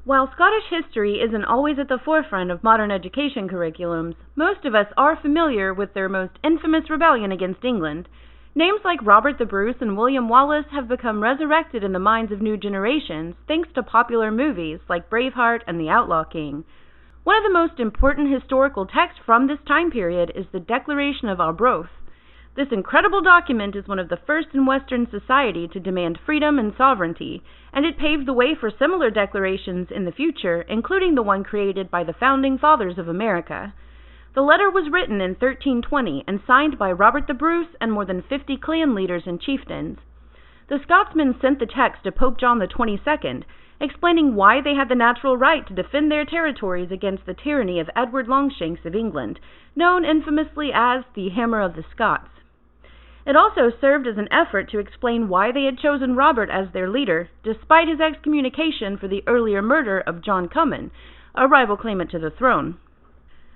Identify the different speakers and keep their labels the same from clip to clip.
Speaker 1: While Scottish history isn't always at the forefront of modern education curriculums, most of us are familiar with their most infamous rebellion against England. Names like Robert the Bruce and William Wallace have become resurrected in the minds of new generations thanks to popular movies like Braveheart and The Outlaw King. One of the most important historical texts from this time period is the Declaration of Arbroath. This incredible document is one of the first in Western society to demand freedom and sovereignty, and it paved the way for similar declarations in the future, including the one created by the Founding Fathers of America. The letter was written in 1320 and signed by Robert the Bruce and more than 50 clan leaders and chieftains. The Scotsmen sent the text to Pope John XXII, explaining why they had the natural right to defend their territories against the tyranny of Edward Longshanks of England, known infamously as the Hammer of the Scots. It also served as an effort to explain why they had chosen Robert as their leader, despite his excommunication for the earlier murder of John Cummin, a rival claimant to the throne.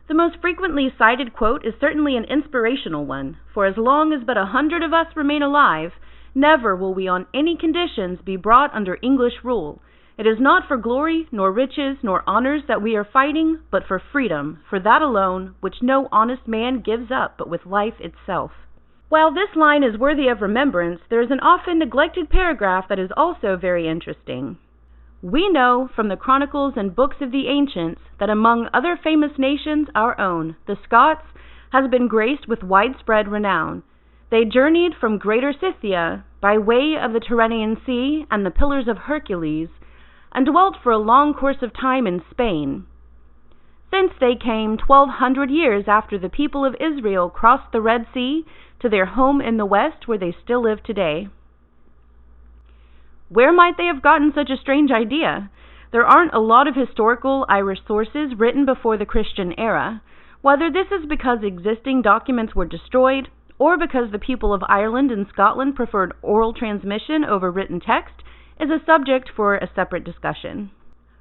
Speaker 1: The most frequently cited quote is certainly an inspirational one, for as long as but 100 of us remain alive, never will we on any conditions be brought under English rule. It is not for glory, nor riches, nor honors that we are fighting, but for freedom, for that alone, which no honest man gives up but with life itself. While this line is worthy of remembrance, there is an often neglected paragraph that is also very interesting. We know from the chronicles and books of the ancients that among other famous nations our own, the Scots, has been graced with widespread renown. They journeyed from Greater Scythia by way of the Tyrrhenian Sea and the Pillars of Hercules, and dwelt for a long course of time in Spain. Thence they came 1,200 years after the people of Israel crossed the Red Sea to their home in the west where they still live today. Where might they have gotten such a strange idea? There aren't a lot of historical Irish sources written before the Christian era. Whether this is because existing documents were destroyed, or because the people of Ireland and Scotland preferred oral transmission over written text, is a subject for a separate discussion.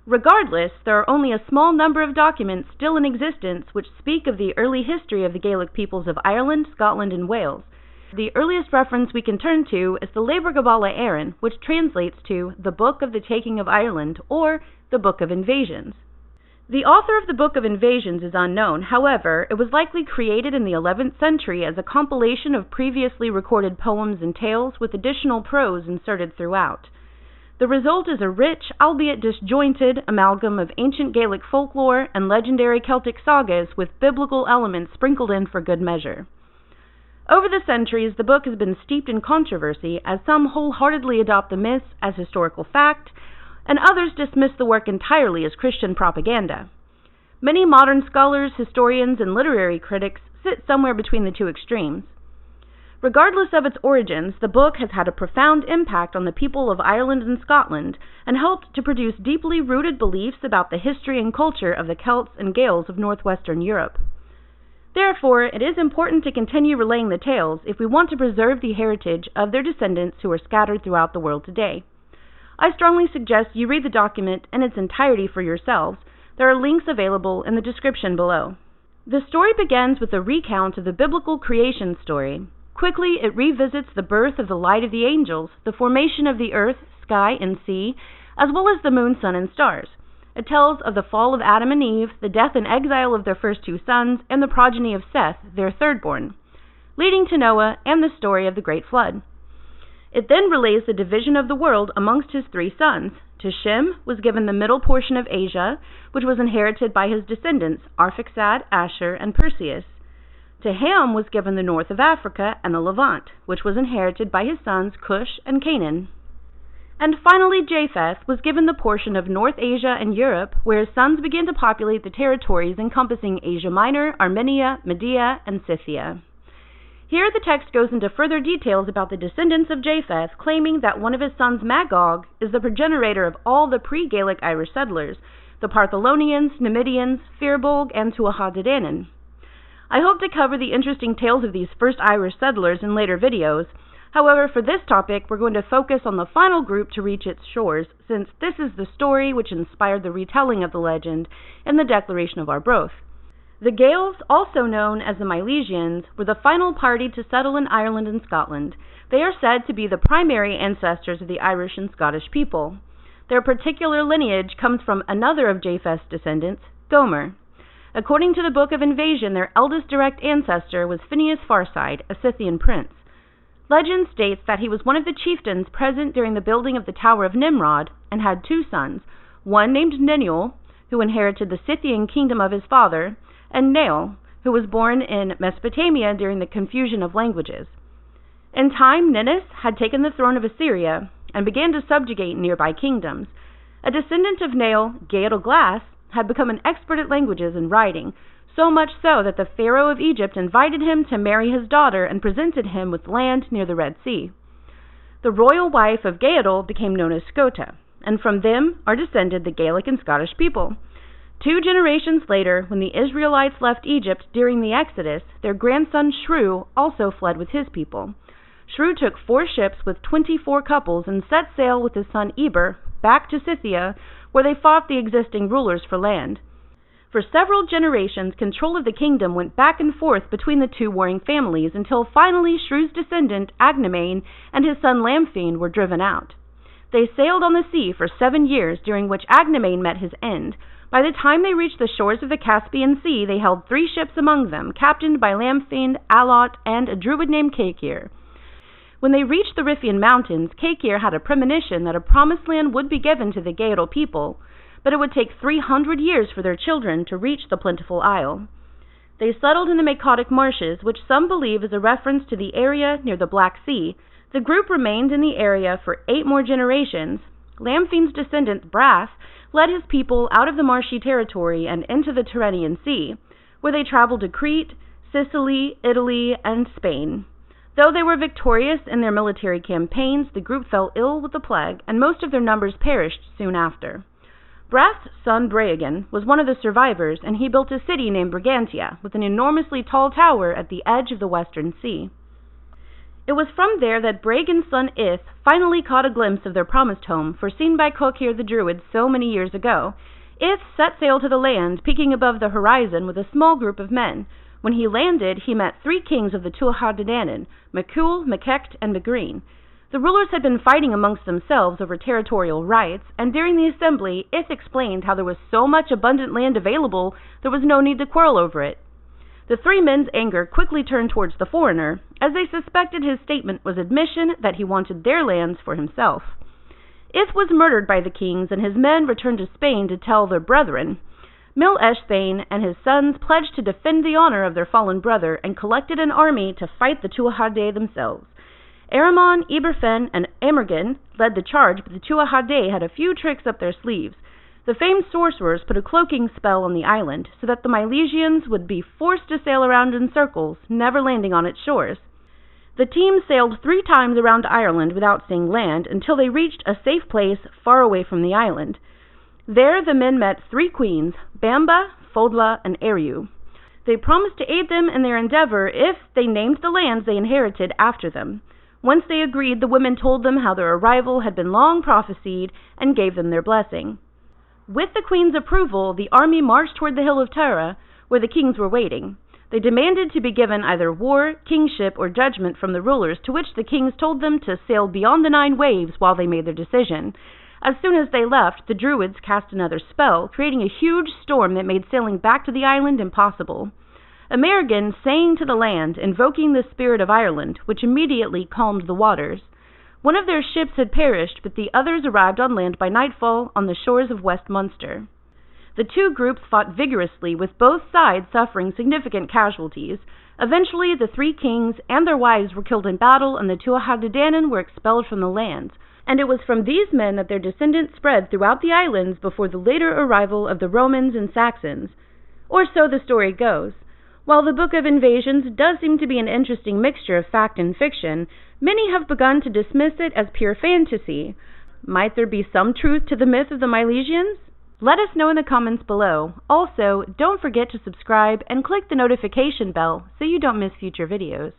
Speaker 1: Regardless, there are only a small number of documents still in existence which speak of the early history of the Gaelic peoples of Ireland, Scotland, and Wales. The earliest reference we can turn to is the Lebor Gabala Erenn, which translates to the Book of the Taking of Ireland, or the Book of Invasions. The author of the Book of Invasions is unknown. However, it was likely created in the 11th century as a compilation of previously recorded poems and tales with additional prose inserted throughout. The result is a rich, albeit disjointed, amalgam of ancient Gaelic folklore and legendary Celtic sagas with biblical elements sprinkled in for good measure. Over the centuries, the book has been steeped in controversy, as some wholeheartedly adopt the myths as historical fact, and others dismiss the work entirely as Christian propaganda. Many modern scholars, historians, and literary critics sit somewhere between the two extremes. Regardless of its origins, the book has had a profound impact on the people of Ireland and Scotland and helped to produce deeply rooted beliefs about the history and culture of the Celts and Gaels of northwestern Europe. Therefore, it is important to continue relaying the tales if we want to preserve the heritage of their descendants who are scattered throughout the world today. I strongly suggest you read the document in its entirety for yourselves. There are links available in the description below. The story begins with a recount of the biblical creation story. Quickly, it revisits the birth of the light of the angels, the formation of the earth, sky, and sea, as well as the moon, sun, and stars. It tells of the fall of Adam and Eve, the death and exile of their first two sons, and the progeny of Seth, their thirdborn, leading to Noah and the story of the great flood. It then relays the division of the world amongst his three sons. To Shem was given the middle portion of Asia, which was inherited by his descendants, Arphaxad, Asher, and Perseus. To Ham was given the north of Africa and the Levant, which was inherited by his sons Cush and Canaan. And finally Japheth was given the portion of North Asia and Europe, where his sons began to populate the territories encompassing Asia Minor, Armenia, Media, and Scythia. Here the text goes into further details about the descendants of Japheth, claiming that one of his sons, Magog, is the progenitor of all the pre-Gaelic Irish settlers, the Partholonians, Numidians, Firbolg, and Tuatha De Danann. I hope to cover the interesting tales of these first Irish settlers in later videos. However, for this topic, we're going to focus on the final group to reach its shores, since this is the story which inspired the retelling of the legend in the Declaration of Arbroath. The Gaels, also known as the Milesians, were the final party to settle in Ireland and Scotland. They are said to be the primary ancestors of the Irish and Scottish people. Their particular lineage comes from another of Japheth's descendants, Gomer. According to the Book of Invasion, their eldest direct ancestor was Phineas Farside, a Scythian prince. Legend states that he was one of the chieftains present during the building of the Tower of Nimrod and had two sons, one named Nenuel, who inherited the Scythian kingdom of his father, and Nael, who was born in Mesopotamia during the confusion of languages. In time, Ninus had taken the throne of Assyria and began to subjugate nearby kingdoms. A descendant of Nael, Gaelic, had become an expert at languages and writing, so much so that the Pharaoh of Egypt invited him to marry his daughter and presented him with land near the Red Sea. The royal wife of Gaedel became known as Scota, and from them are descended the Gaelic and Scottish people. 2 generations later, when the Israelites left Egypt during the Exodus, their grandson Shrew also fled with his people. Shrew took 4 ships with 24 couples and set sail with his son Eber back to Scythia, where they fought the existing rulers for land. For several generations, control of the kingdom went back and forth between the 2 warring families until finally Shrew's descendant, Agnamain, and his son Lamphine were driven out. They sailed on the sea for 7 years, during which Agnamain met his end. By the time they reached the shores of the Caspian Sea, they held 3 ships among them, captained by Lamphine, Alot, and a druid named Cakir. When they reached the Riffian Mountains, Cakir had a premonition that a promised land would be given to the Gaedel people, but it would take 300 years for their children to reach the plentiful isle. They settled in the Macotic marshes, which some believe is a reference to the area near the Black Sea. The group remained in the area for 8 more generations. Lamphine's descendant, Brath, led his people out of the marshy territory and into the Tyrrhenian Sea, where they traveled to Crete, Sicily, Italy, and Spain. Though they were victorious in their military campaigns, the group fell ill with the plague, and most of their numbers perished soon after. Brath's son Breagan was one of the survivors, and he built a city named Brigantia, with an enormously tall tower at the edge of the Western Sea. It was from there that Breagan's son Ith finally caught a glimpse of their promised home, foreseen by Cokir the Druid so many years ago. Ith set sail to the land, peeking above the horizon with a small group of men. When he landed, he met 3 kings of the Tuatha De Danann, Makul, Makekt, and Magreen. The rulers had been fighting amongst themselves over territorial rights, and during the assembly, Ith explained how there was so much abundant land available, there was no need to quarrel over it. The 3 men's anger quickly turned towards the foreigner, as they suspected his statement was admission that he wanted their lands for himself. Ith was murdered by the kings, and his men returned to Spain to tell their brethren. Mil-Eshbane and his sons pledged to defend the honor of their fallen brother and collected an army to fight the Tuatha De themselves. Aramon, Eberfen, and Amergin led the charge, but the Tuatha De had a few tricks up their sleeves. The famed sorcerers put a cloaking spell on the island so that the Milesians would be forced to sail around in circles, never landing on its shores. The team sailed 3 times around Ireland without seeing land until they reached a safe place far away from the island. There the men met 3 queens, Bamba, Fodla, and Eriu. They promised to aid them in their endeavor if they named the lands they inherited after them. Once they agreed, the women told them how their arrival had been long prophesied and gave them their blessing. With the queen's approval, the army marched toward the hill of Tara, where the kings were waiting. They demanded to be given either war, kingship, or judgment from the rulers, to which the kings told them to sail beyond the 9 waves while they made their decision. As soon as they left, the Druids cast another spell, creating a huge storm that made sailing back to the island impossible. Amergin sang to the land, invoking the spirit of Ireland, which immediately calmed the waters. One of their ships had perished, but the others arrived on land by nightfall on the shores of West Munster. The 2 groups fought vigorously, with both sides suffering significant casualties. Eventually, the 3 kings and their wives were killed in battle, and the Tuatha De Danann were expelled from the land. And it was from these men that their descendants spread throughout the islands before the later arrival of the Romans and Saxons. Or so the story goes. While the Book of Invasions does seem to be an interesting mixture of fact and fiction, many have begun to dismiss it as pure fantasy. Might there be some truth to the myth of the Milesians? Let us know in the comments below. Also, don't forget to subscribe and click the notification bell so you don't miss future videos.